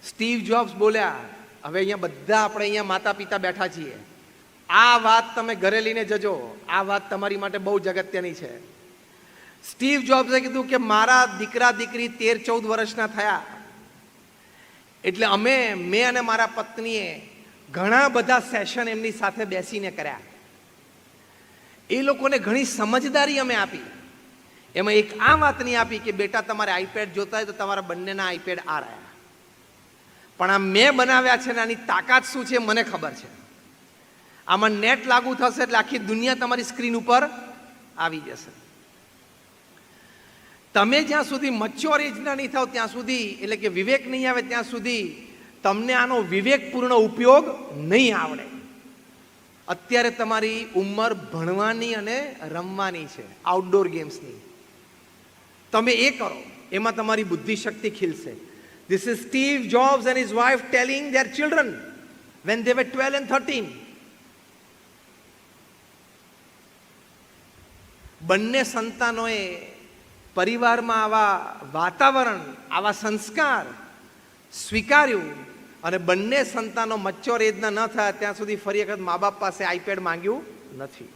Steve jobs બોલ્યા. હવે અહીંયા બધા આપણે અહીંયા માતા પિતા બેઠા છીએ. આ વાત તમે ઘરે લઈને જજો. આ વાત તમારી માટે બહુ જ અગત્યની છે. સ્ટીવ જોબ્સે કીધું કે મારા દીકરા દીકરી 13-14 વર્ષના થયા એટલે મેં અને મારા પત્નીએ ઘણા બધા સેશન એમની સાથે બેસીને કર્યા. એ લોકોને ઘણી સમજદારી અમે આપી. એમાં એક આ વાતની આપી કે બેટા તમારે આઈપેડ જોતા હોય તો તમારા બંનેના આઈપેડ આ રહ્યા, પણ આ મેં બનાવ્યા છે ને આની તાકાત શું છે મને ખબર છે. આમાં નેટ લાગુ થશે એટલે આખી દુનિયા તમારી સ્ક્રીન ઉપર આવી જશે. તમે જ્યાં સુધી મચ્યોર એજના નહીં થાવ ત્યાં સુધી, એટલે કે વિવેક નહીં આવે ત્યાં સુધી તમને આનો વિવેકપૂર્ણ ઉપયોગ નહીં આવડે. અત્યારે તમારી ઉંમર ભણવાની અને રમવાની છે, આઉટડોર ગેમ્સની. તમે એ કરો, એમાં તમારી બુદ્ધિ શક્તિ ખીલશે. This is Steve Jobs and his wife telling their children when they were 12 and 13. બંને સંતાનોએ પરિવારમાં આવા વાતાવરણ, આવા સંસ્કાર સ્વીકાર્યું અને બંને સંતાનો મચ્યોર એજના ન થયા ત્યાં સુધી ફરી વખત મા બાપ પાસે આઈપેડ માંગ્યું નથી.